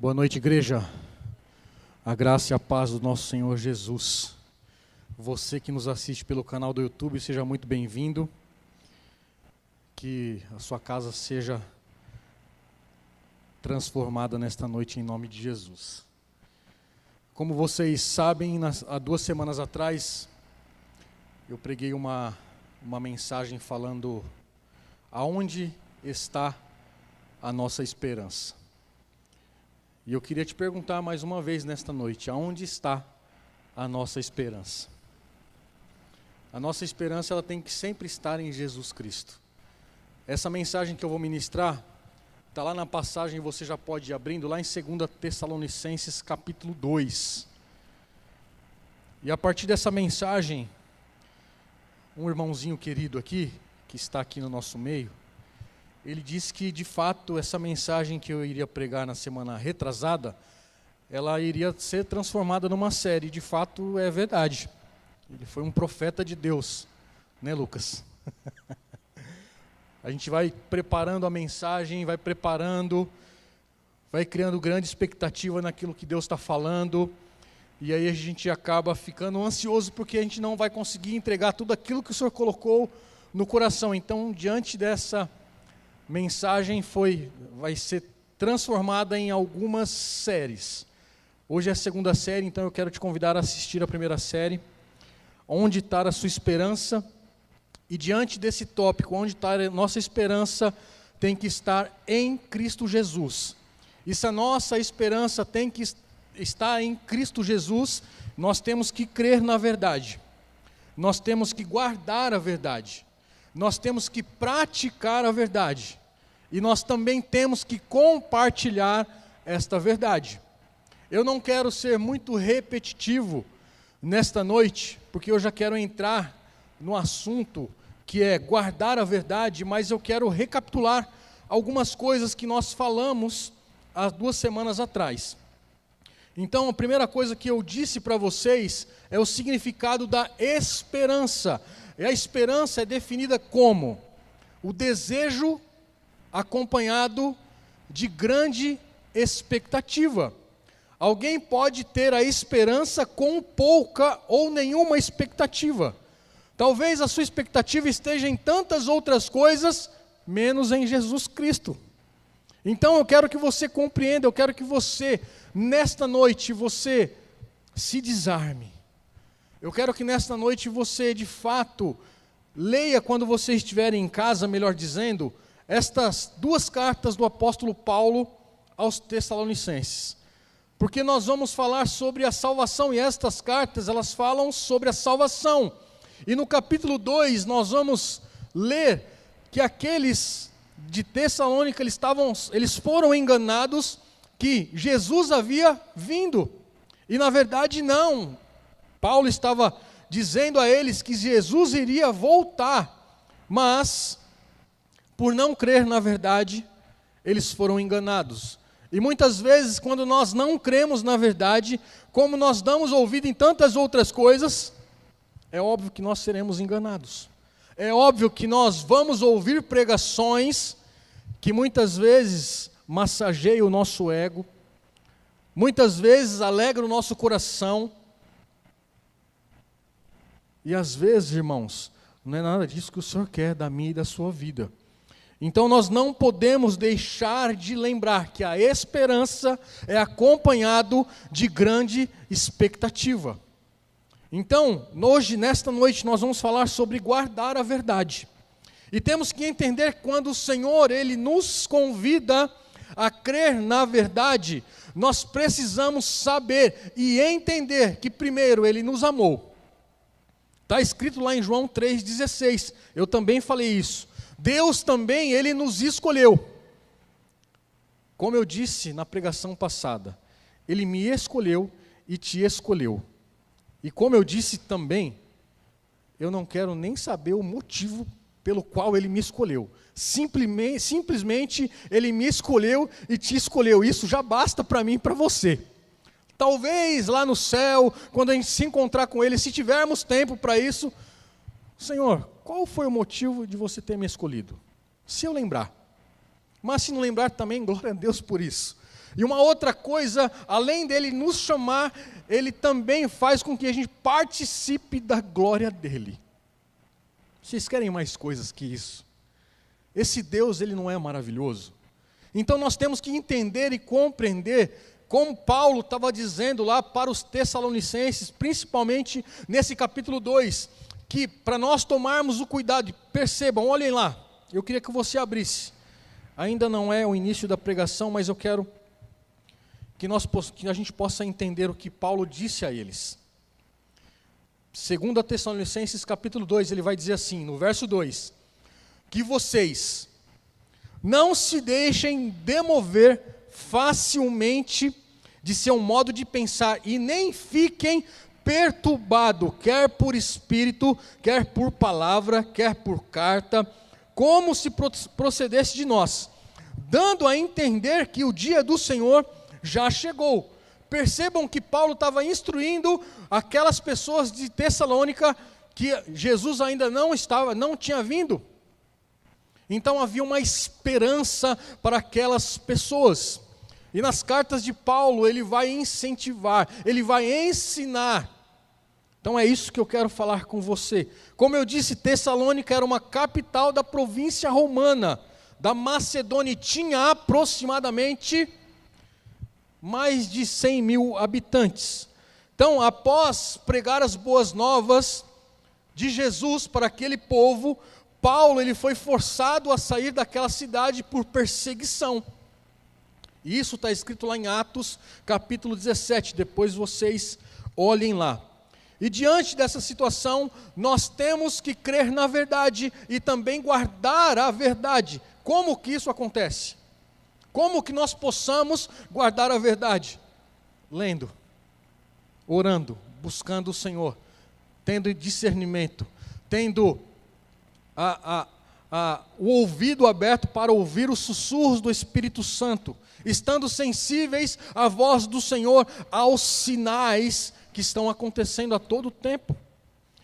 Boa noite, igreja. A graça e a paz do nosso Senhor Jesus. Você que nos assiste pelo canal do YouTube, seja muito bem-vindo. Que a sua casa seja transformada nesta noite em nome de Jesus. Como vocês sabem, há 2 semanas atrás, eu preguei uma mensagem falando aonde está a nossa esperança. E eu queria te perguntar mais uma vez nesta noite, aonde está a nossa esperança? A nossa esperança ela tem que sempre estar em Jesus Cristo. Essa mensagem que eu vou ministrar, está lá na passagem, você já pode ir abrindo, lá em 2 Tessalonicenses capítulo 2. E a partir dessa mensagem, um irmãozinho querido aqui, que está aqui no nosso meio, ele disse que de fato essa mensagem que eu iria pregar na semana retrasada, ela iria ser transformada numa série, de fato é verdade. Ele foi um profeta de Deus, né, Lucas? A gente vai preparando a mensagem, vai preparando, vai criando grande expectativa naquilo que Deus está falando, e aí a gente acaba ficando ansioso porque a gente não vai conseguir entregar tudo aquilo que o Senhor colocou no coração. Então, diante dessa mensagem vai ser transformada em algumas séries. Hoje é a 2ª série, então eu quero te convidar a assistir a 1ª série, Onde está a sua esperança? E diante desse tópico, onde está a nossa esperança, tem que estar em Cristo Jesus. E se a nossa esperança tem que estar em Cristo Jesus, nós temos que crer na verdade. Nós temos que guardar a verdade. Nós temos que praticar a verdade. E nós também temos que compartilhar esta verdade. Eu não quero ser muito repetitivo nesta noite, porque eu já quero entrar no assunto que é guardar a verdade, mas eu quero recapitular algumas coisas que nós falamos há 2 semanas atrás. Então, a primeira coisa que eu disse para vocês é o significado da esperança. E a esperança é definida como o desejo acompanhado de grande expectativa. Alguém pode ter a esperança com pouca ou nenhuma expectativa. Talvez a sua expectativa esteja em tantas outras coisas, menos em Jesus Cristo. Então eu quero que você compreenda, eu quero que você, nesta noite, você se desarme. Eu quero que nesta noite você, de fato, leia quando você estiver em casa, melhor dizendo, estas 2 cartas do apóstolo Paulo aos Tessalonicenses. Porque nós vamos falar sobre a salvação, e estas cartas, elas falam sobre a salvação. E no capítulo 2, nós vamos ler que aqueles de Tessalônica, eles foram enganados que Jesus havia vindo. E na verdade não. Paulo estava dizendo a eles que Jesus iria voltar, mas por não crer na verdade, eles foram enganados. E muitas vezes, quando nós não cremos na verdade, como nós damos ouvido em tantas outras coisas, é óbvio que nós seremos enganados. É óbvio que nós vamos ouvir pregações que muitas vezes massageiam o nosso ego, muitas vezes alegram o nosso coração, e às vezes, irmãos, não é nada disso que o Senhor quer da minha e da sua vida. Então nós não podemos deixar de lembrar que a esperança é acompanhado de grande expectativa. Então, hoje, nesta noite, nós vamos falar sobre guardar a verdade. E temos que entender que quando o Senhor, Ele nos convida a crer na verdade, nós precisamos saber e entender que primeiro Ele nos amou. Está escrito lá em João 3,16, eu também falei isso. Deus também, Ele nos escolheu. Como eu disse na pregação passada, Ele me escolheu e te escolheu. E como eu disse também, eu não quero nem saber o motivo pelo qual Ele me escolheu. Simplesmente Ele me escolheu e te escolheu. Isso já basta para mim e para você. Talvez lá no céu, quando a gente se encontrar com Ele, se tivermos tempo para isso, Senhor, qual foi o motivo de você ter me escolhido? Se eu lembrar. Mas se não lembrar também, glória a Deus por isso. E uma outra coisa, além dele nos chamar, ele também faz com que a gente participe da glória dele. Vocês querem mais coisas que isso? Esse Deus, ele não é maravilhoso? Então nós temos que entender e compreender, como Paulo estava dizendo lá para os Tessalonicenses, principalmente nesse capítulo 2, que para nós tomarmos o cuidado, percebam, olhem lá, eu queria que você abrisse, ainda não é o início da pregação, mas eu quero que a gente possa entender o que Paulo disse a eles. 2 Tessalonicenses capítulo 2, ele vai dizer assim, no verso 2, que vocês não se deixem demover facilmente de seu modo de pensar e nem fiquem perturbados, quer por espírito, quer por palavra, quer por carta, como se procedesse de nós, dando a entender que o dia do Senhor já chegou. Percebam que Paulo estava instruindo aquelas pessoas de Tessalônica que Jesus ainda não tinha vindo. Então havia uma esperança para aquelas pessoas. E nas cartas de Paulo ele vai incentivar, ele vai ensinar. Então é isso que eu quero falar com você. Como eu disse, Tessalônica era uma capital da província romana, da Macedônia, e tinha aproximadamente mais de 100 mil habitantes. Então, após pregar as boas novas de Jesus para aquele povo, Paulo ele foi forçado a sair daquela cidade por perseguição. E isso está escrito lá em Atos, capítulo 17, depois vocês olhem lá. E diante dessa situação, nós temos que crer na verdade e também guardar a verdade. Como que isso acontece? Como que nós possamos guardar a verdade? Lendo, orando, buscando o Senhor, tendo discernimento, tendo o ouvido aberto para ouvir os sussurros do Espírito Santo, estando sensíveis à voz do Senhor, aos sinais que estão acontecendo a todo tempo.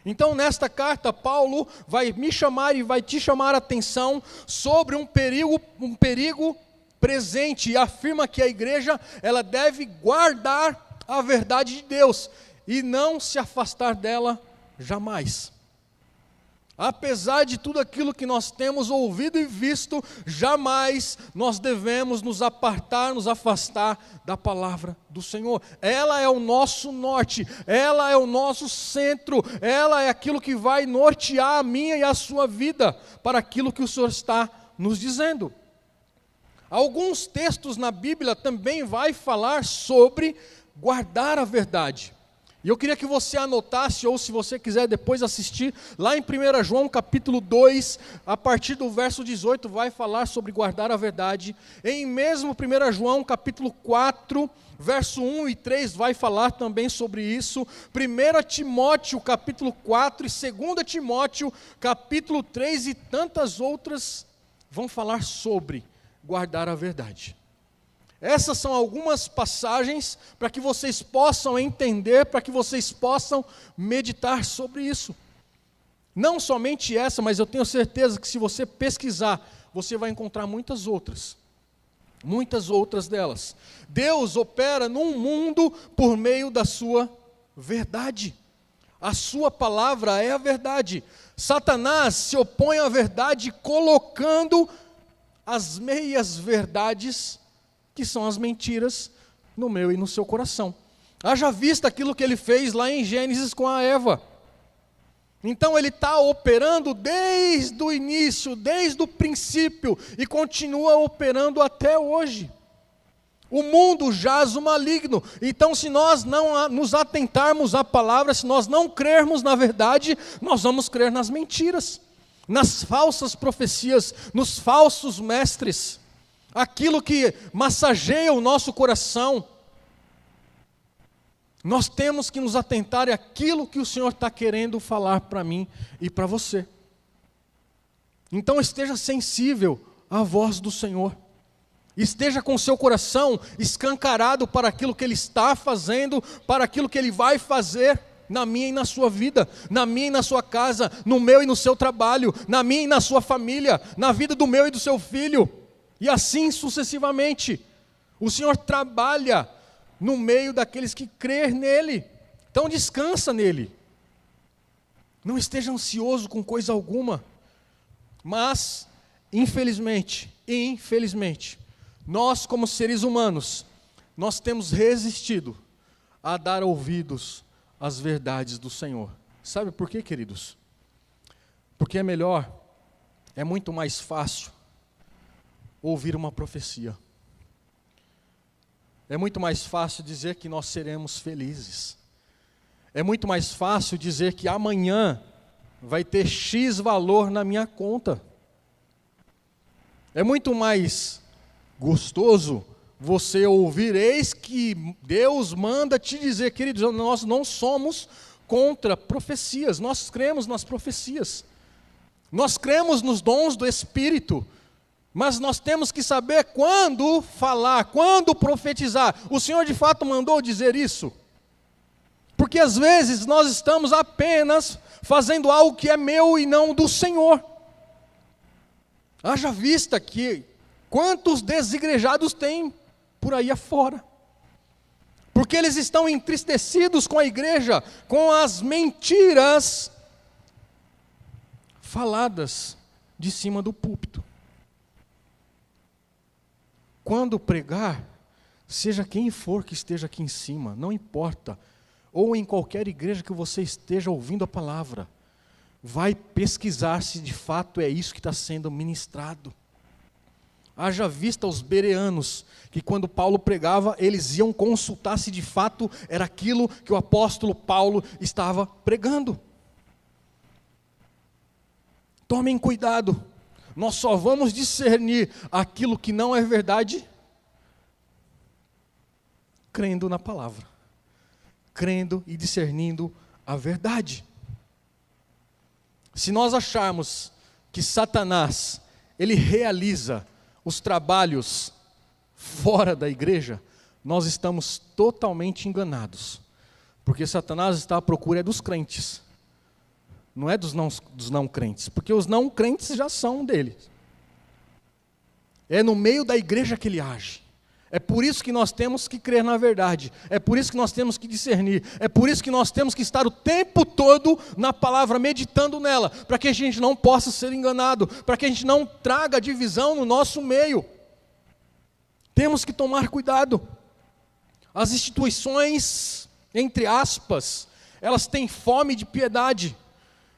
Então, nesta carta, Paulo vai me chamar e vai te chamar a atenção sobre um perigo presente, e afirma que a igreja ela deve guardar a verdade de Deus e não se afastar dela jamais. Apesar de tudo aquilo que nós temos ouvido e visto, jamais nós devemos nos apartar, nos afastar da palavra do Senhor. Ela é o nosso norte, ela é o nosso centro, ela é aquilo que vai nortear a minha e a sua vida para aquilo que o Senhor está nos dizendo. Alguns textos na Bíblia também vai falar sobre guardar a verdade. E eu queria que você anotasse, ou se você quiser depois assistir, lá em 1 João capítulo 2, a partir do verso 18, vai falar sobre guardar a verdade. Em mesmo 1 João capítulo 4, verso 1 e 3, vai falar também sobre isso. 1 Timóteo capítulo 4 e 2 Timóteo capítulo 3 e tantas outras vão falar sobre guardar a verdade. Essas são algumas passagens para que vocês possam entender, para que vocês possam meditar sobre isso. Não somente essa, mas eu tenho certeza que se você pesquisar, você vai encontrar muitas outras delas. Deus opera num mundo por meio da sua verdade. A sua palavra é a verdade. Satanás se opõe à verdade colocando as meias verdades, que são as mentiras, no meu e no seu coração. Haja vista aquilo que ele fez lá em Gênesis com a Eva. Então ele está operando desde o início, desde o princípio, e continua operando até hoje. O mundo jaz o maligno. Então, se nós não nos atentarmos à palavra, se nós não crermos na verdade, nós vamos crer nas mentiras, nas falsas profecias, nos falsos mestres, aquilo que massageia o nosso coração. Nós temos que nos atentar àquilo que o Senhor está querendo falar para mim e para você. Então esteja sensível à voz do Senhor. Esteja com o seu coração escancarado para aquilo que Ele está fazendo, para aquilo que Ele vai fazer na minha e na sua vida, na minha e na sua casa, no meu e no seu trabalho, na minha e na sua família, na vida do meu e do seu filho, e assim sucessivamente. O Senhor trabalha no meio daqueles que crêem nele. Então descansa nele. Não esteja ansioso com coisa alguma. Mas, infelizmente, nós como seres humanos, nós temos resistido a dar ouvidos às verdades do Senhor. Sabe por quê, queridos? Porque é muito mais fácil ouvir uma profecia. É muito mais fácil dizer que nós seremos felizes. É muito mais fácil dizer que amanhã vai ter X valor na minha conta. É muito mais gostoso você ouvir, eis que Deus manda te dizer, queridos, nós não somos contra profecias, nós cremos nas profecias. Nós cremos nos dons do Espírito, mas nós temos que saber quando falar, quando profetizar. O Senhor de fato mandou dizer isso? Porque às vezes nós estamos apenas fazendo algo que é meu e não do Senhor. Haja vista que quantos desigrejados tem por aí afora. Porque eles estão entristecidos com a igreja, com as mentiras faladas de cima do púlpito. Quando pregar, seja quem for que esteja aqui em cima, não importa, ou em qualquer igreja que você esteja ouvindo a palavra, vai pesquisar se de fato é isso que está sendo ministrado. Haja vista os bereanos, que quando Paulo pregava, eles iam consultar se de fato era aquilo que o apóstolo Paulo estava pregando. Tomem cuidado, nós só vamos discernir aquilo que não é verdade, crendo na palavra, crendo e discernindo a verdade. Se nós acharmos que Satanás, ele realiza os trabalhos fora da igreja, nós estamos totalmente enganados, porque Satanás está à procura dos crentes, não é dos não crentes, porque os não crentes já são dele. É no meio da igreja que ele age. É por isso que nós temos que crer na verdade, é por isso que nós temos que discernir, é por isso que nós temos que estar o tempo todo na palavra, meditando nela, para que a gente não possa ser enganado, para que a gente não traga divisão no nosso meio. Temos que tomar cuidado. As instituições, entre aspas, elas têm fome de piedade,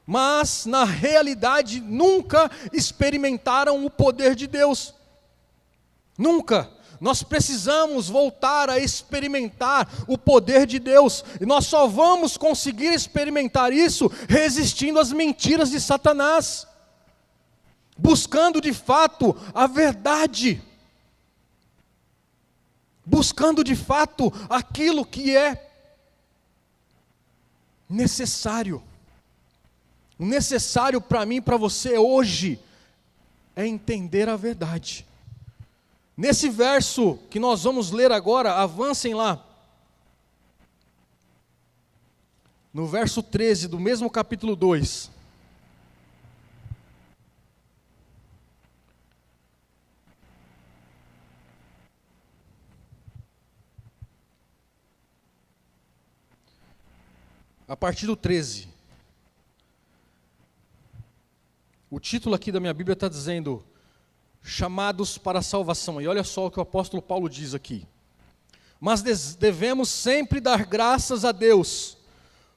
mas na realidade nunca experimentaram o poder de Deus. Nunca. Nós precisamos voltar a experimentar o poder de Deus, e nós só vamos conseguir experimentar isso resistindo às mentiras de Satanás, buscando de fato a verdade, buscando de fato aquilo que é necessário. O necessário para mim e para você hoje é entender a verdade. Nesse verso que nós vamos ler agora, avancem lá. No verso 13 do mesmo capítulo 2. A partir do 13. O título aqui da minha Bíblia está dizendo: chamados para a salvação. E olha só o que o apóstolo Paulo diz aqui: mas devemos sempre dar graças a Deus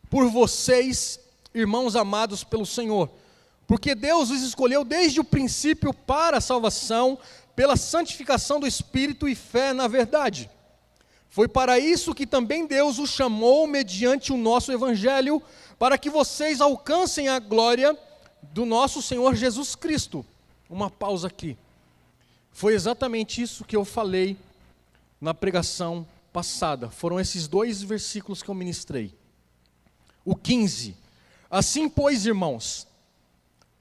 por vocês, irmãos amados pelo Senhor, porque Deus os escolheu desde o princípio para a salvação, pela santificação do Espírito e fé na verdade. Foi para isso que também Deus os chamou mediante o nosso Evangelho, para que vocês alcancem a glória do nosso Senhor Jesus Cristo. Uma pausa aqui. Foi exatamente isso que eu falei na pregação passada. Foram esses 2 versículos que eu ministrei. O 15. Assim, pois, irmãos,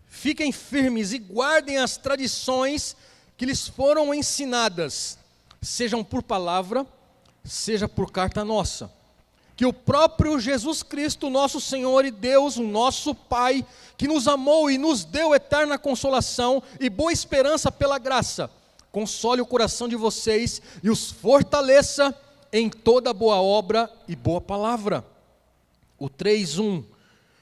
fiquem firmes e guardem as tradições que lhes foram ensinadas, sejam por palavra, seja por carta nossa. Que o próprio Jesus Cristo, nosso Senhor e Deus, o nosso Pai, que nos amou e nos deu eterna consolação e boa esperança pela graça, console o coração de vocês e os fortaleça em toda boa obra e boa palavra. O 3:1.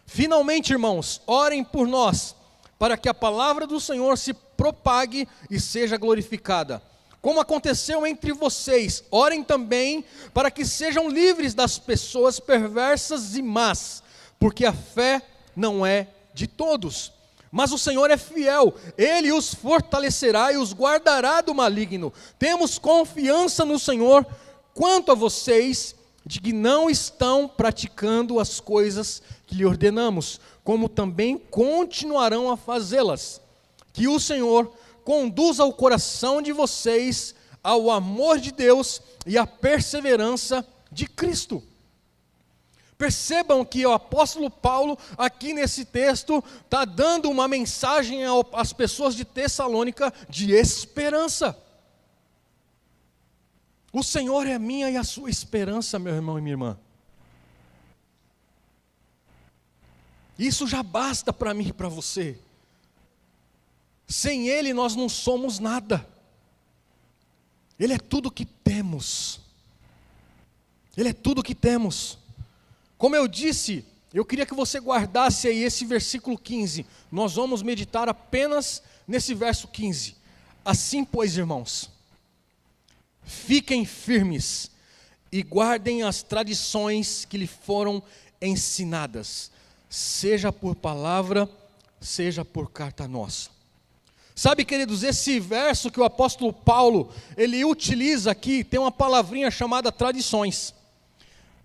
Finalmente, irmãos, orem por nós, para que a palavra do Senhor se propague e seja glorificada. Como aconteceu entre vocês, orem também para que sejam livres das pessoas perversas e más, porque a fé não é de todos. Mas o Senhor é fiel, Ele os fortalecerá e os guardará do maligno. Temos confiança no Senhor quanto a vocês, de que não estão praticando as coisas que lhe ordenamos, como também continuarão a fazê-las. Que o Senhor conduza o coração de vocês ao amor de Deus e à perseverança de Cristo. Percebam que o apóstolo Paulo, aqui nesse texto, está dando uma mensagem às pessoas de Tessalônica de esperança. O Senhor é a minha e a sua esperança, meu irmão e minha irmã. Isso já basta para mim e para você. Sem Ele nós não somos nada. Ele é tudo que temos. Ele é tudo que temos. Como eu disse, eu queria que você guardasse aí esse versículo 15. Nós vamos meditar apenas nesse verso 15. Assim, pois, irmãos, fiquem firmes e guardem as tradições que lhe foram ensinadas, seja por palavra, seja por carta nossa. Sabe, queridos, esse verso que o apóstolo Paulo, ele utiliza aqui, tem uma palavrinha chamada tradições.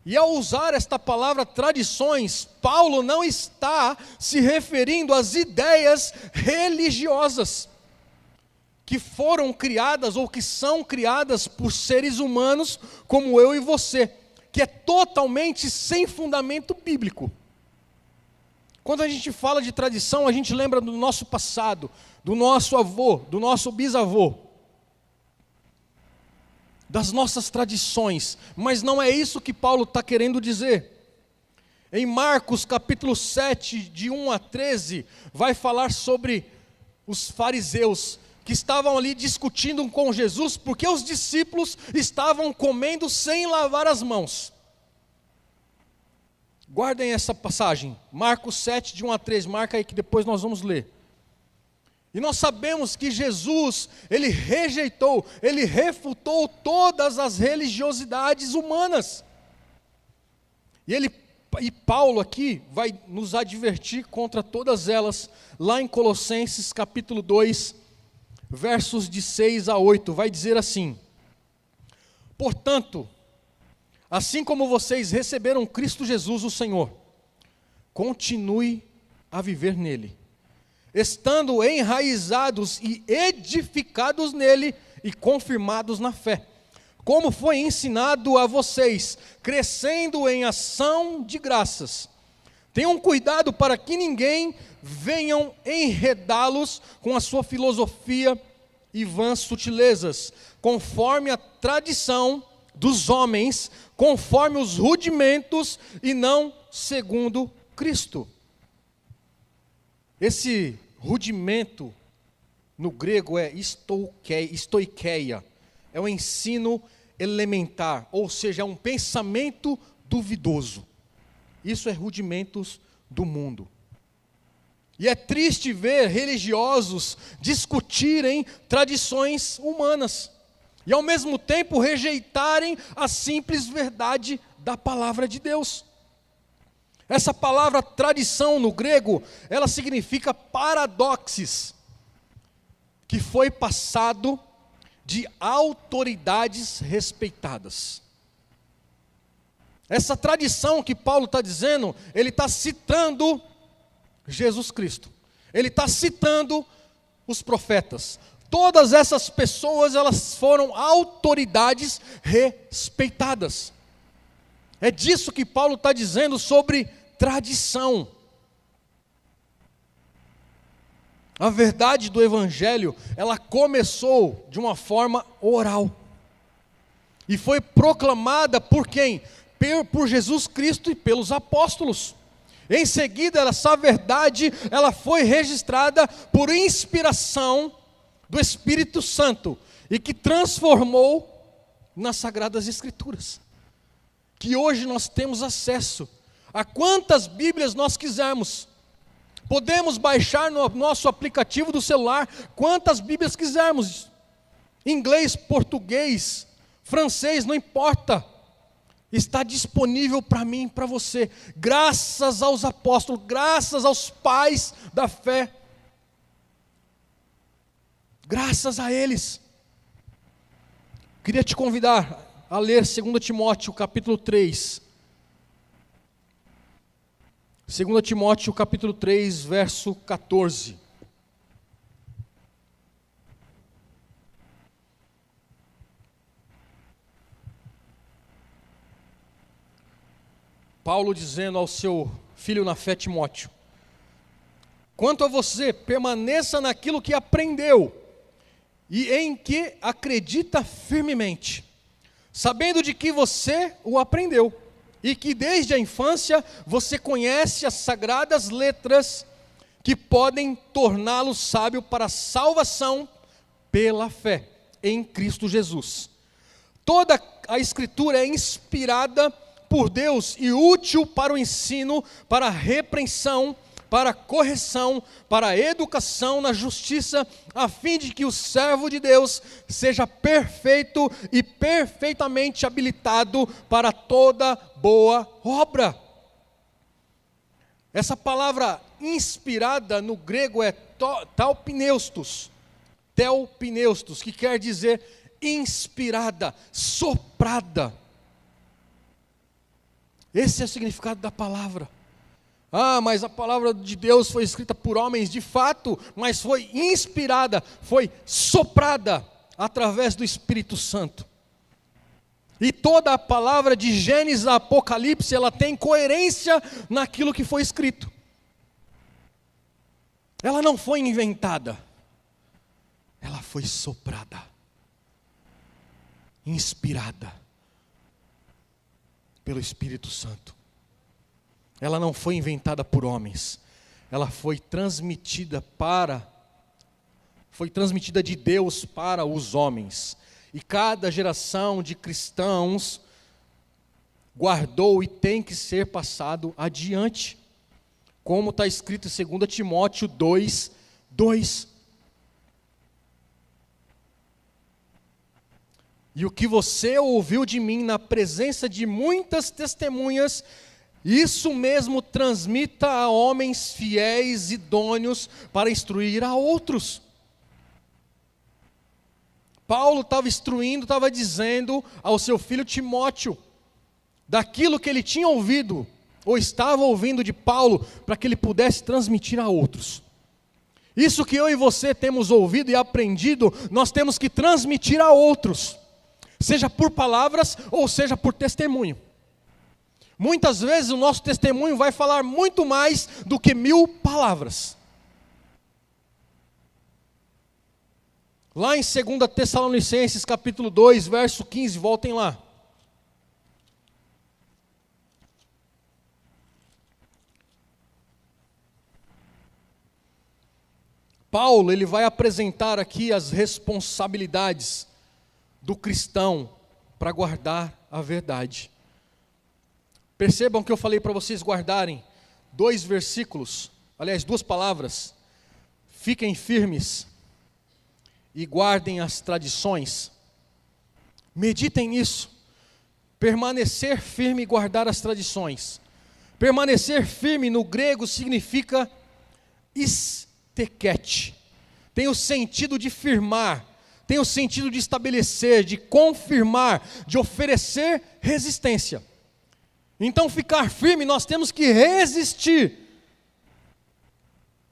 E ao usar esta palavra tradições, Paulo não está se referindo às ideias religiosas que foram criadas ou que são criadas por seres humanos como eu e você, que é totalmente sem fundamento bíblico. Quando a gente fala de tradição, a gente lembra do nosso passado, do nosso avô, do nosso bisavô, das nossas tradições, mas não é isso que Paulo está querendo dizer. Em Marcos capítulo 7, de 1 a 13, vai falar sobre os fariseus, que estavam ali discutindo com Jesus, porque os discípulos estavam comendo sem lavar as mãos. Guardem essa passagem, Marcos 7, de 1 a 3, marca aí que depois nós vamos ler. E nós sabemos que Jesus, Ele rejeitou, Ele refutou todas as religiosidades humanas. E Paulo aqui vai nos advertir contra todas elas, lá em Colossenses capítulo 2, versos de 6 a 8, vai dizer assim: portanto, assim como vocês receberam Cristo Jesus o Senhor, continue a viver nele, estando enraizados e edificados nele e confirmados na fé, como foi ensinado a vocês, crescendo em ação de graças. Tenham cuidado para que ninguém venham enredá-los com a sua filosofia e vãs sutilezas, conforme a tradição dos homens, conforme os rudimentos e não segundo Cristo. Esse rudimento no grego é estoikeia, é um ensino elementar, ou seja, é um pensamento duvidoso. Isso é rudimentos do mundo. E é triste ver religiosos discutirem tradições humanas e ao mesmo tempo rejeitarem a simples verdade da palavra de Deus. Essa palavra tradição no grego, ela significa paradoxes, que foi passado de autoridades respeitadas. Essa tradição que Paulo está dizendo, ele está citando Jesus Cristo. Ele está citando os profetas. Todas essas pessoas, elas foram autoridades respeitadas. É disso que Paulo está dizendo sobre tradição. A verdade do Evangelho, ela começou de uma forma oral. E foi proclamada por quem? Por Jesus Cristo e pelos apóstolos. Em seguida, essa verdade, ela foi registrada por inspiração do Espírito Santo. e que transformou nas Sagradas Escrituras, que hoje nós temos acesso a quantas Bíblias nós quisermos. Podemos baixar no nosso aplicativo do celular quantas Bíblias quisermos, inglês, português, francês, não importa, está disponível para mim e para você, graças aos apóstolos, graças aos pais da fé, graças a eles. Queria te convidar a ler 2 Timóteo capítulo 3. 2 Timóteo capítulo 3, verso 14. Paulo dizendo ao seu filho na fé Timóteo: quanto a você, permaneça naquilo que aprendeu e em que acredita firmemente, sabendo de que você o aprendeu, e que desde a infância você conhece as sagradas letras que podem torná-lo sábio para a salvação pela fé em Cristo Jesus. Toda a Escritura é inspirada por Deus e útil para o ensino, para a repreensão, para a correção, para a educação na justiça, a fim de que o servo de Deus seja perfeito e perfeitamente habilitado para toda boa obra. Essa palavra inspirada no grego é telpneustos, que quer dizer inspirada, soprada. Esse é o significado da palavra. Ah, mas a palavra de Deus foi escrita por homens, de fato, mas foi inspirada, foi soprada através do Espírito Santo. E toda a palavra de Gênesis a Apocalipse, ela tem coerência naquilo que foi escrito. Ela não foi inventada, ela foi soprada, inspirada pelo Espírito Santo. Ela não foi inventada por homens, ela foi transmitida de Deus para os homens. E cada geração de cristãos guardou e tem que ser passado adiante, como está escrito em 2 Timóteo 2, 2. E o que você ouviu de mim na presença de muitas testemunhas, isso mesmo transmita a homens fiéis, idôneos, para instruir a outros. Paulo estava instruindo, estava dizendo ao seu filho Timóteo, daquilo que ele tinha ouvido, ou estava ouvindo de Paulo, para que ele pudesse transmitir a outros. Isso que eu e você temos ouvido e aprendido, nós temos que transmitir a outros, seja por palavras, ou seja por testemunho. Muitas vezes o nosso testemunho vai falar muito mais do que 1000 palavras. Lá em 2 Tessalonicenses capítulo 2, verso 15, voltem lá. Paulo, ele vai apresentar aqui as responsabilidades do cristão para guardar a verdade. Percebam que eu falei para vocês guardarem 2 versículos, aliás, 2 palavras. Fiquem firmes e guardem as tradições. Meditem nisso. Permanecer firme e guardar as tradições. Permanecer firme no grego significa istekete. Tem o sentido de firmar, tem o sentido de estabelecer, de confirmar, de oferecer resistência. Então, ficar firme, nós temos que resistir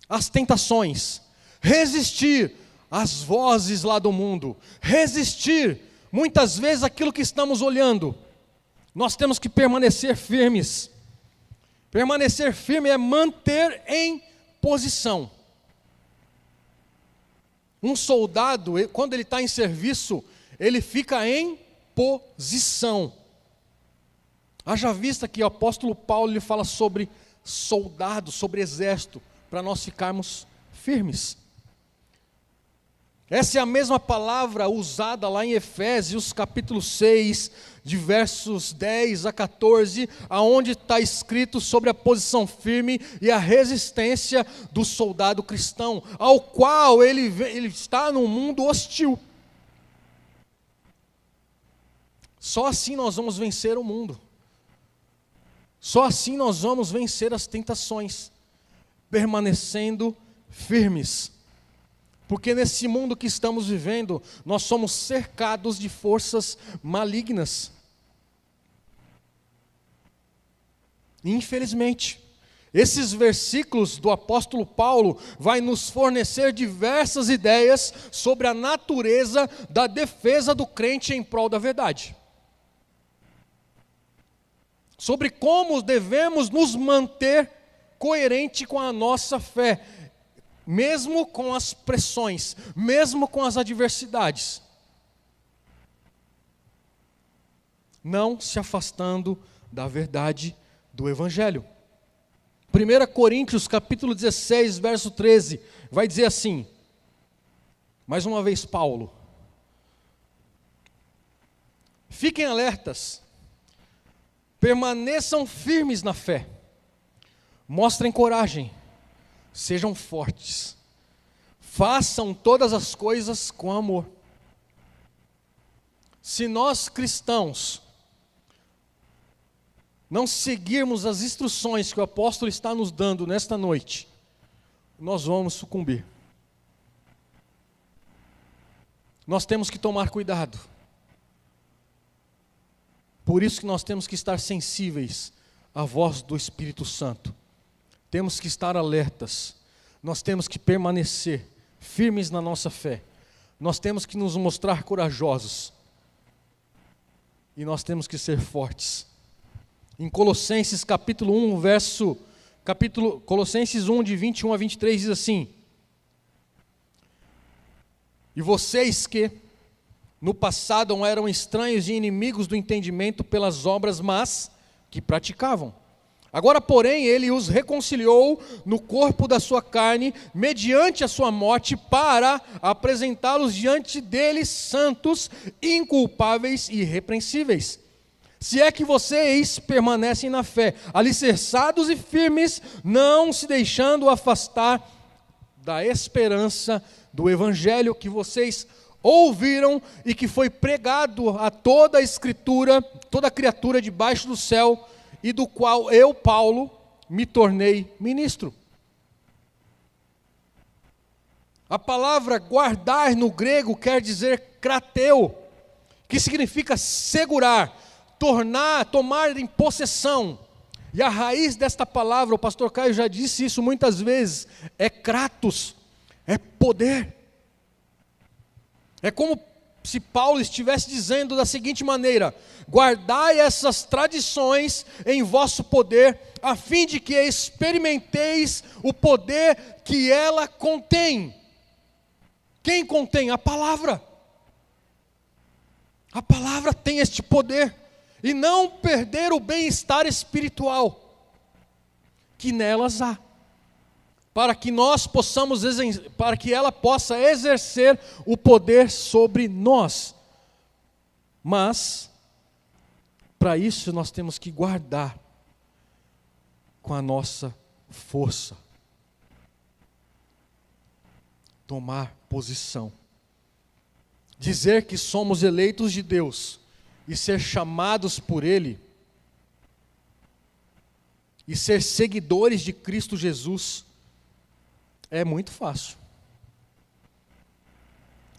às tentações, resistir às vozes lá do mundo, resistir, muitas vezes, aquilo que estamos olhando. Nós temos que permanecer firmes. Permanecer firme é manter em posição. Um soldado, quando ele está em serviço, ele fica em posição. Haja vista que o apóstolo Paulo ele fala sobre soldado, sobre exército, para nós ficarmos firmes. Essa é a mesma palavra usada lá em Efésios capítulo 6, de versos 10 a 14, aonde está escrito sobre a posição firme e a resistência do soldado cristão, ao qual ele está num mundo hostil. Só assim nós vamos vencer o mundo. Só assim nós vamos vencer as tentações, permanecendo firmes. Porque nesse mundo que estamos vivendo, nós somos cercados de forças malignas. Infelizmente, esses versículos do apóstolo Paulo vai nos fornecer diversas ideias sobre a natureza da defesa do crente em prol da verdade. Sobre como devemos nos manter coerente com a nossa fé, mesmo com as pressões, mesmo com as adversidades. Não se afastando da verdade do Evangelho. 1 Coríntios capítulo 16, verso 13, vai dizer assim, mais uma vez Paulo: fiquem alertas, permaneçam firmes na fé, mostrem coragem, sejam fortes, façam todas as coisas com amor. Se nós cristãos não seguirmos as instruções que o apóstolo está nos dando nesta noite, nós vamos sucumbir. Nós temos que tomar cuidado. Por isso que nós temos que estar sensíveis à voz do Espírito Santo. Temos que estar alertas. Nós temos que permanecer firmes na nossa fé. Nós temos que nos mostrar corajosos. E nós temos que ser fortes. Em Colossenses capítulo 1, Colossenses 1, de 21 a 23, diz assim: e vocês que no passado eram estranhos e inimigos do entendimento pelas obras más que praticavam. Agora, porém, ele os reconciliou no corpo da sua carne, mediante a sua morte, para apresentá-los diante dele santos, inculpáveis e irrepreensíveis. Se é que vocês permanecem na fé, alicerçados e firmes, não se deixando afastar da esperança do Evangelho que vocês ouviram e que foi pregado a toda a Escritura, toda criatura debaixo do céu, e do qual eu, Paulo, me tornei ministro. A palavra guardar no grego quer dizer krateu, que significa segurar, tomar em possessão. E a raiz desta palavra, o pastor Caio já disse isso muitas vezes, é kratos, é poder. É como se Paulo estivesse dizendo da seguinte maneira: guardai essas tradições em vosso poder, a fim de que experimenteis o poder que ela contém. Quem contém? A palavra. A palavra tem este poder. E não perder o bem-estar espiritual que nelas há, para que para que ela possa exercer o poder sobre nós. Mas, para isso nós temos que guardar com a nossa força, tomar posição, dizer que somos eleitos de Deus e ser chamados por Ele, e ser seguidores de Cristo Jesus, é muito fácil.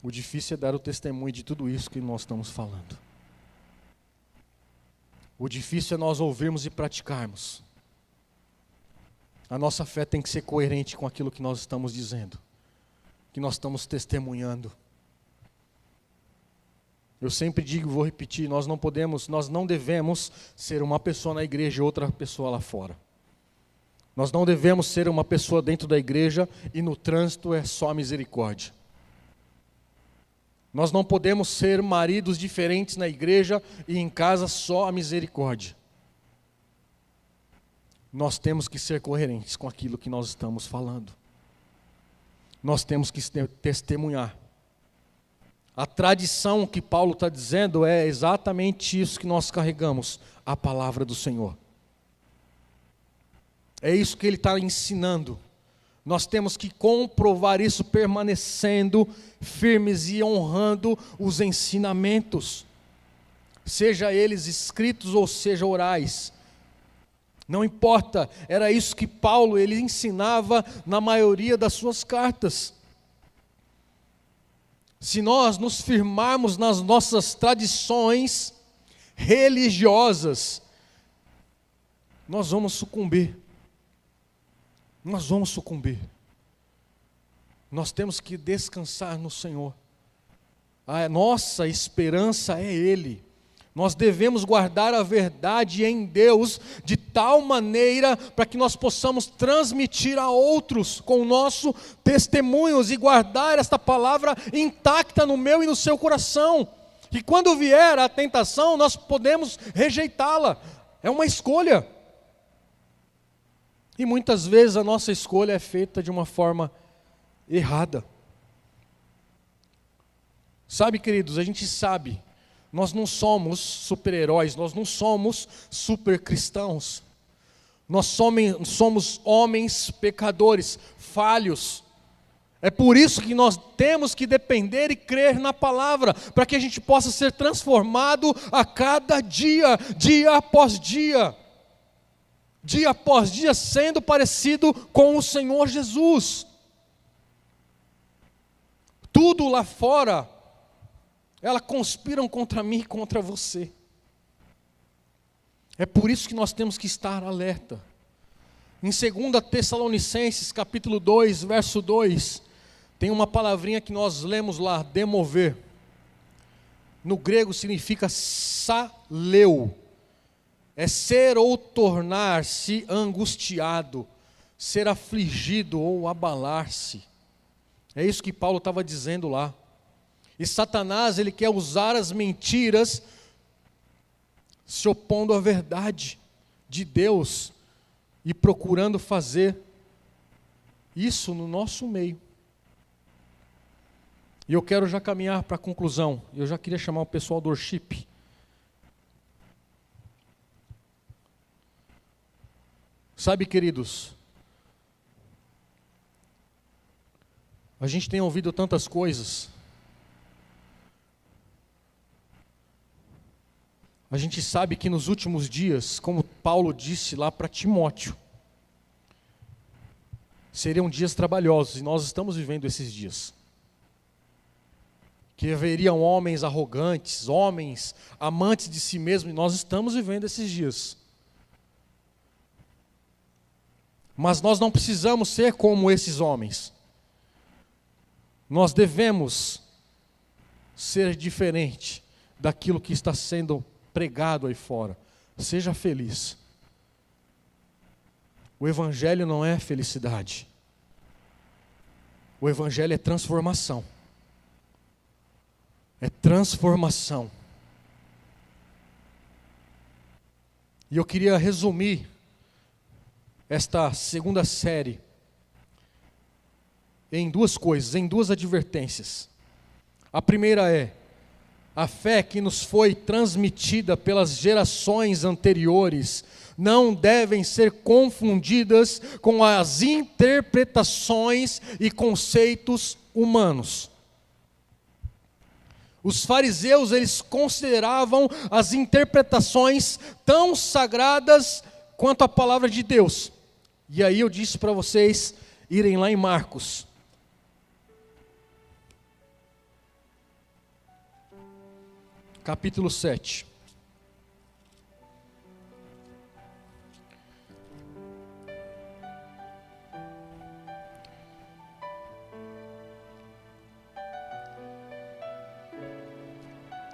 O difícil é dar o testemunho de tudo isso que nós estamos falando. O difícil é nós ouvirmos e praticarmos. A nossa fé tem que ser coerente com aquilo que nós estamos dizendo, que nós estamos testemunhando. Eu sempre digo e vou repetir, nós não devemos ser uma pessoa na igreja e outra pessoa lá fora. Nós não devemos ser uma pessoa dentro da igreja e no trânsito é só misericórdia. Nós não podemos ser maridos diferentes na igreja e em casa só a misericórdia. Nós temos que ser coerentes com aquilo que nós estamos falando. Nós temos que testemunhar. A tradição que Paulo está dizendo é exatamente isso que nós carregamos, a palavra do Senhor. É isso que ele está ensinando. Nós temos que comprovar isso permanecendo firmes e honrando os ensinamentos, seja eles escritos ou seja orais. Não importa, era isso que Paulo ele ensinava na maioria das suas cartas. Se nós nos firmarmos nas nossas tradições religiosas, nós vamos sucumbir. Nós vamos sucumbir. Nós temos que descansar no Senhor. A nossa esperança é Ele. Nós devemos guardar a verdade em Deus de tal maneira para que nós possamos transmitir a outros com o nosso testemunhos e guardar esta palavra intacta no meu e no seu coração. E quando vier a tentação, nós podemos rejeitá-la. É uma escolha. E muitas vezes a nossa escolha é feita de uma forma errada. Sabe, queridos, a gente sabe, nós não somos super-heróis, nós não somos super-cristãos. Nós somos homens pecadores, falhos. É por isso que nós temos que depender e crer na palavra, para que a gente possa ser transformado a cada dia, dia após dia. Dia após dia sendo parecido com o Senhor Jesus. Tudo lá fora, elas conspiram contra mim e contra você. É por isso que nós temos que estar alerta. Em 2 Tessalonicenses, capítulo 2, verso 2, tem uma palavrinha que nós lemos lá, demover. No grego significa saleu. É ser ou tornar-se angustiado, ser afligido ou abalar-se. É isso que Paulo estava dizendo lá. E Satanás, ele quer usar as mentiras, se opondo à verdade de Deus, e procurando fazer isso no nosso meio. E eu quero já caminhar para a conclusão. Eu já queria chamar o pessoal do worship. Sabe, queridos, a gente tem ouvido tantas coisas. A gente sabe que nos últimos dias, como Paulo disse lá para Timóteo, seriam dias trabalhosos, e nós estamos vivendo esses dias. Que haveriam homens arrogantes, homens amantes de si mesmos, e nós estamos vivendo esses dias. Mas nós não precisamos ser como esses homens. Nós devemos ser diferente daquilo que está sendo pregado aí fora. Seja feliz. O Evangelho não é felicidade. O Evangelho é transformação. É transformação. E eu queria resumir esta segunda série em duas coisas, em duas advertências. A primeira é: a fé que nos foi transmitida pelas gerações anteriores não devem ser confundidas com as interpretações e conceitos humanos. Os fariseus, eles consideravam as interpretações tão sagradas quanto a palavra de Deus. E aí eu disse para vocês irem lá em Marcos. Capítulo 7.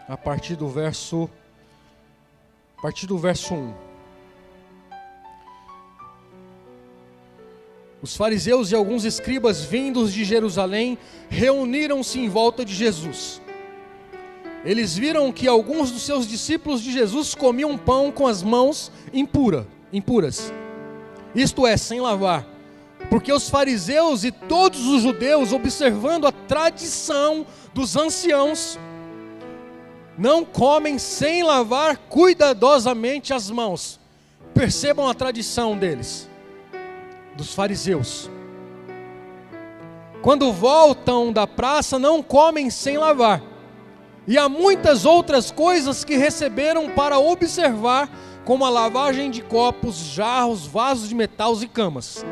A partir do verso 1. Os fariseus e alguns escribas vindos de Jerusalém reuniram-se em volta de Jesus. Eles viram que alguns dos seus discípulos de Jesus comiam pão com as mãos impuras, isto é, sem lavar. Porque os fariseus e todos os judeus, observando a tradição dos anciãos, não comem sem lavar cuidadosamente as mãos. Percebam a tradição deles, dos fariseus. Quando voltam da praça, não comem sem lavar. E há muitas outras coisas que receberam para observar, como a lavagem de copos, jarros, vasos de metal e camas.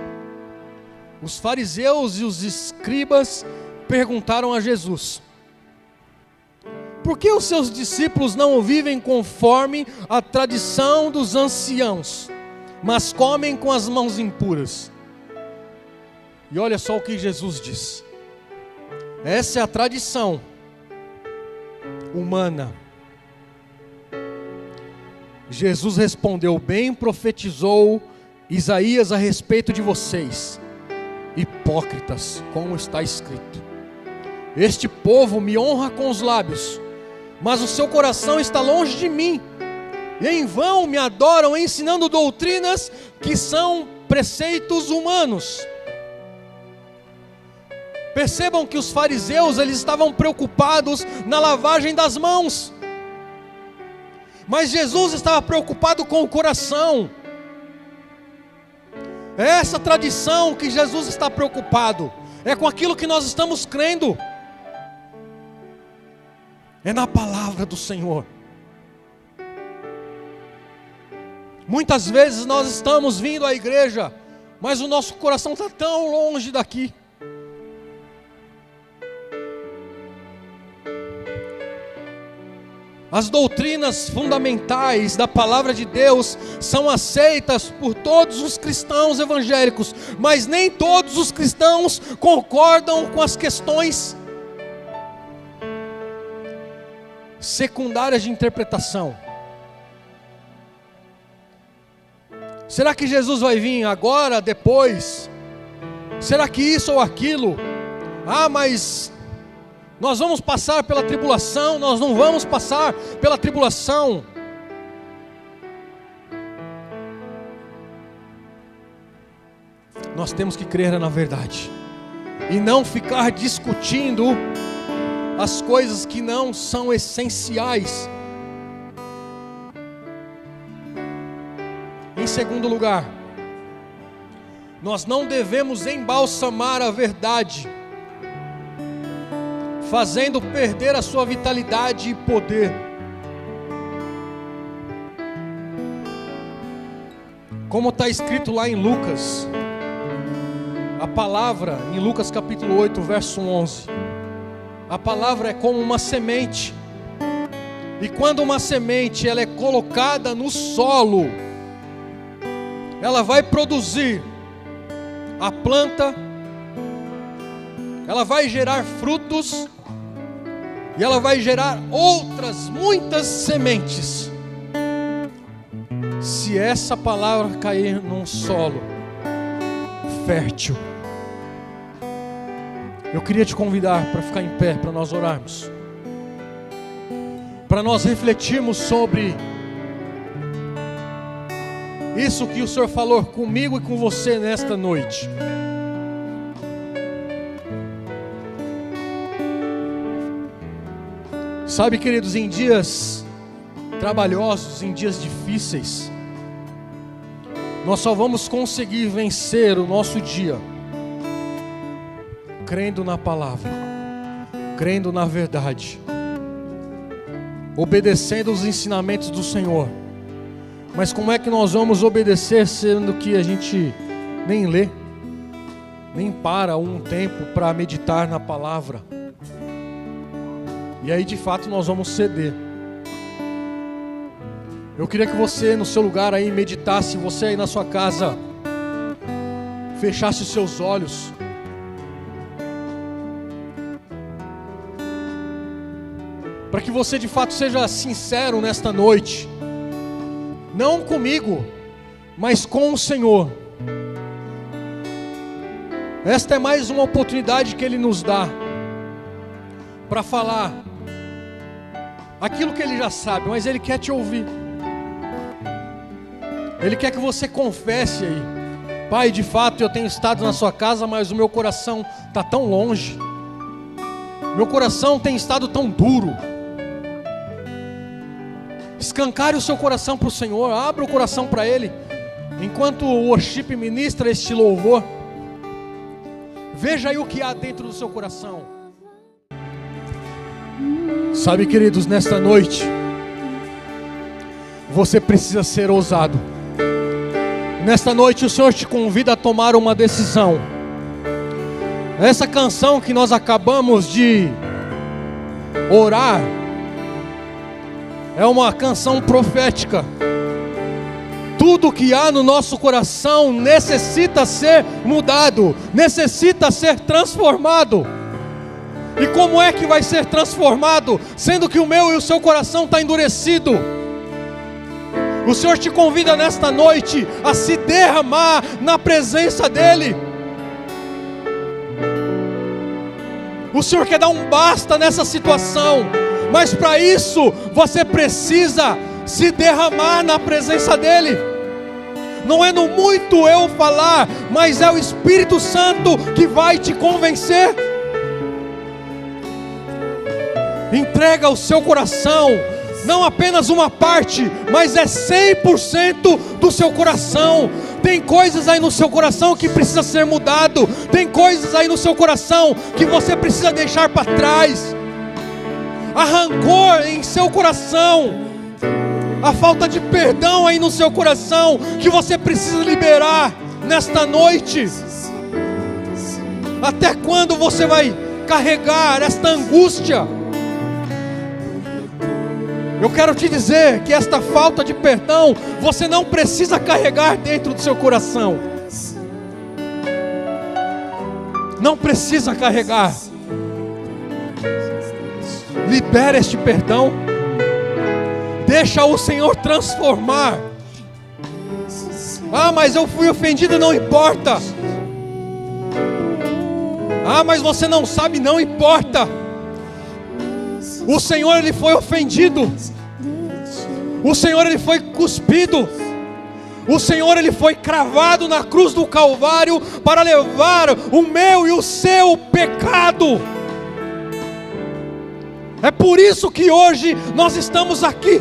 Os fariseus e os escribas perguntaram a Jesus: por que os seus discípulos não vivem conforme a tradição dos anciãos, mas comem com as mãos impuras? E olha só o que Jesus diz. Essa é a tradição humana. Jesus respondeu: bem profetizou Isaías a respeito de vocês, hipócritas, como está escrito: este povo me honra com os lábios, mas o seu coração está longe de mim, e em vão me adoram, ensinando doutrinas que são preceitos humanos. Percebam que os fariseus, eles estavam preocupados na lavagem das mãos, mas Jesus estava preocupado com o coração. É essa tradição que Jesus está preocupado, é com aquilo que nós estamos crendo, é na palavra do Senhor. Muitas vezes nós estamos vindo à igreja, mas o nosso coração está tão longe daqui. As doutrinas fundamentais da palavra de Deus são aceitas por todos os cristãos evangélicos, mas nem todos os cristãos concordam com as questões secundárias de interpretação. Será que Jesus vai vir agora, depois? Será que isso ou aquilo? Mas nós vamos passar pela tribulação, nós não vamos passar pela tribulação. Nós temos que crer na verdade e não ficar discutindo as coisas que não são essenciais. Em segundo lugar, nós não devemos embalsamar a verdade, fazendo perder a sua vitalidade e poder. Como está escrito lá em Lucas, a palavra, em Lucas capítulo 8, verso 11, a palavra é como uma semente, e quando uma semente ela é colocada no solo, ela vai produzir a planta, ela vai gerar frutos, e ela vai gerar outras muitas sementes, se essa palavra cair num solo fértil. Eu queria te convidar para ficar em pé, para nós orarmos, para nós refletirmos sobre isso que o Senhor falou comigo e com você nesta noite. Sabe, queridos, em dias trabalhosos, em dias difíceis, nós só vamos conseguir vencer o nosso dia crendo na palavra, crendo na verdade, obedecendo os ensinamentos do Senhor. Mas como é que nós vamos obedecer sendo que a gente nem lê, nem para um tempo para meditar na palavra? E aí de fato nós vamos ceder. Eu queria que você no seu lugar aí meditasse, você aí na sua casa fechasse os seus olhos, para que você de fato seja sincero nesta noite, não comigo, mas com o Senhor. Esta é mais uma oportunidade que Ele nos dá para falar aquilo que Ele já sabe, mas Ele quer te ouvir. Ele quer que você confesse aí, Pai, de fato eu tenho estado na sua casa, mas o meu coração está tão longe. Meu coração tem estado tão duro. Escancare o seu coração para o Senhor, abra o coração para Ele. Enquanto o worship ministra este louvor, veja aí o que há dentro do seu coração. Sabe, queridos, nesta noite, você precisa ser ousado. Nesta noite o Senhor te convida a tomar uma decisão. Essa canção que nós acabamos de orar é uma canção profética. Tudo que há no nosso coração necessita ser mudado, necessita ser transformado. E como é que vai ser transformado, sendo que o meu e o seu coração está endurecido? O Senhor te convida nesta noite a se derramar na presença dEle. O Senhor quer dar um basta nessa situação, mas para isso você precisa se derramar na presença dEle. Não é no muito eu falar, mas é o Espírito Santo que vai te convencer. Entrega o seu coração, não apenas uma parte, mas é 100% do seu coração. Tem coisas aí no seu coração que precisa ser mudado. Tem coisas aí no seu coração que você precisa deixar para trás. Há rancor em seu coração, a falta de perdão aí no seu coração, que você precisa liberar nesta noite. Até quando você vai carregar esta angústia? Eu quero te dizer que esta falta de perdão você não precisa carregar dentro do seu coração. Não precisa carregar. Libera este perdão. Deixa o Senhor transformar. Ah, mas eu fui ofendido, não importa. Ah, mas você não sabe, não importa. O Senhor, Ele foi ofendido. O Senhor, Ele foi cuspido. O Senhor, Ele foi cravado na cruz do Calvário para levar o meu e o seu pecado. É por isso que hoje nós estamos aqui.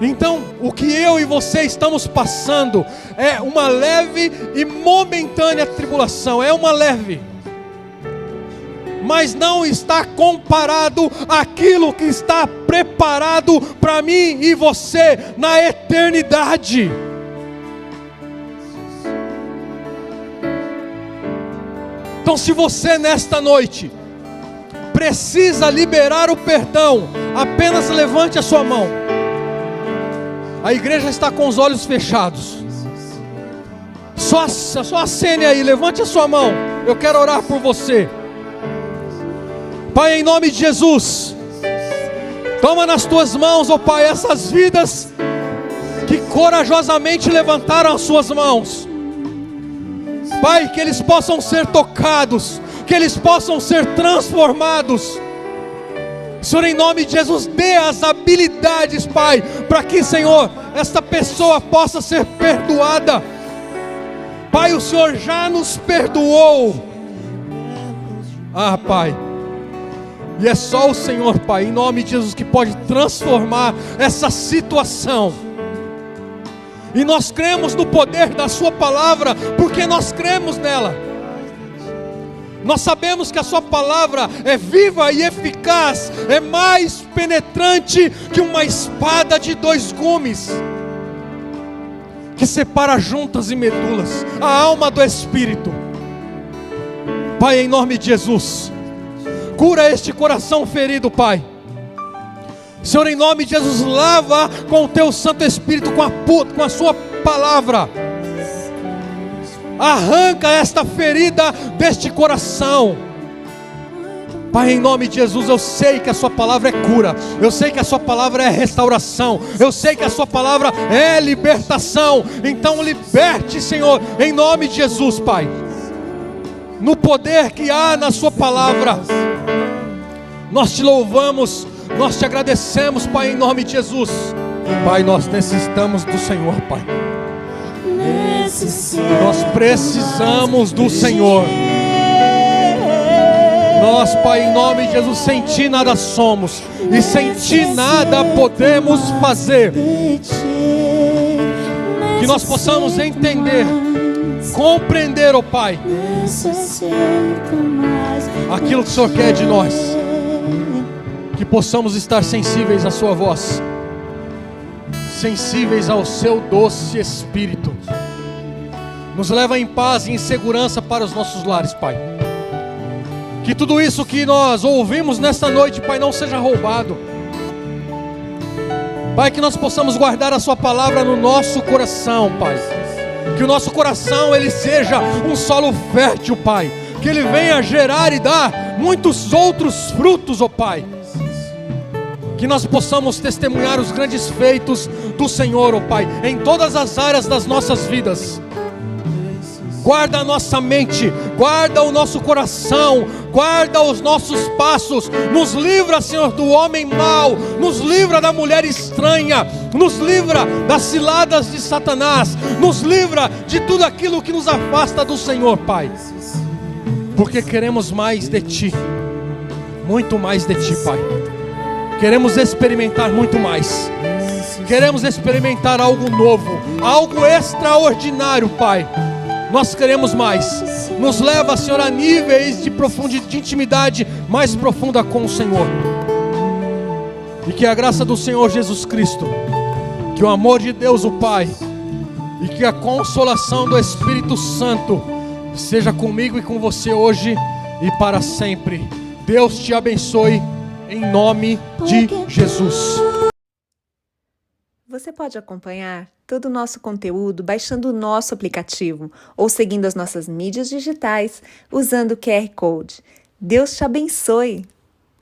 Então, o que eu e você estamos passando é uma leve e momentânea tribulação. É uma leve, mas não está comparado àquilo que está preparado para mim e você na eternidade. Então, se você nesta noite precisa liberar o perdão, apenas levante a sua mão. A igreja está com os olhos fechados. Só acene aí, levante a sua mão. Eu quero orar por você. Pai, em nome de Jesus, toma nas tuas mãos, ó Pai, essas vidas que corajosamente levantaram as suas mãos. Pai, que eles possam ser tocados, que eles possam ser transformados. Senhor, em nome de Jesus, dê as habilidades, Pai, para que, Senhor, esta pessoa possa ser perdoada. Pai, o Senhor já nos perdoou. Ah, Pai, e é só o Senhor, Pai, em nome de Jesus, que pode transformar essa situação. E nós cremos no poder da Sua palavra, porque nós cremos nela. Nós sabemos que a Sua palavra é viva e eficaz, é mais penetrante que uma espada de 2 gumes, que separa juntas e medulas, a alma do espírito. Pai, em nome de Jesus, cura este coração ferido, Pai. Senhor, em nome de Jesus, lava com o Teu Santo Espírito, com a Sua palavra. Arranca esta ferida deste coração. Pai, em nome de Jesus, eu sei que a Sua palavra é cura. Eu sei que a Sua palavra é restauração. Eu sei que a Sua palavra é libertação. Então liberte, Senhor, em nome de Jesus, Pai. No poder que há na Sua palavra. Nós Te louvamos, nós Te agradecemos, Pai, em nome de Jesus. Pai, nós necessitamos do Senhor, Pai. Nós precisamos do Senhor. Nós, Pai, em nome de Jesus, sem Ti nada somos e sem Ti nada podemos fazer. Que nós possamos entender, compreender, ó Pai, aquilo que o Senhor quer de nós. Que possamos estar sensíveis à Sua voz, sensíveis ao Seu doce Espírito. Nos leva em paz e em segurança para os nossos lares, Pai. Que tudo isso que nós ouvimos nesta noite, Pai, não seja roubado. Pai, que nós possamos guardar a Sua palavra no nosso coração, Pai. Que o nosso coração, ele seja um solo fértil, Pai. Que ele venha gerar e dar muitos outros frutos, ó Pai. Que nós possamos testemunhar os grandes feitos do Senhor, ó Pai, em todas as áreas das nossas vidas. Guarda a nossa mente, guarda o nosso coração, guarda os nossos passos. Nos livra, Senhor, do homem mau, nos livra da mulher estranha, nos livra das ciladas de Satanás, nos livra de tudo aquilo que nos afasta do Senhor, Pai. Porque queremos mais de Ti, muito mais de Ti, Pai. Queremos experimentar muito mais. Queremos experimentar algo novo, algo extraordinário, Pai. Nós queremos mais. Nos leva, Senhor, a níveis de intimidade mais profunda com o Senhor. E que a graça do Senhor Jesus Cristo, que o amor de Deus o Pai e que a consolação do Espírito Santo seja comigo e com você hoje e para sempre. Deus te abençoe em nome de Jesus. Você pode acompanhar todo o nosso conteúdo baixando o nosso aplicativo ou seguindo as nossas mídias digitais usando o QR Code. Deus te abençoe!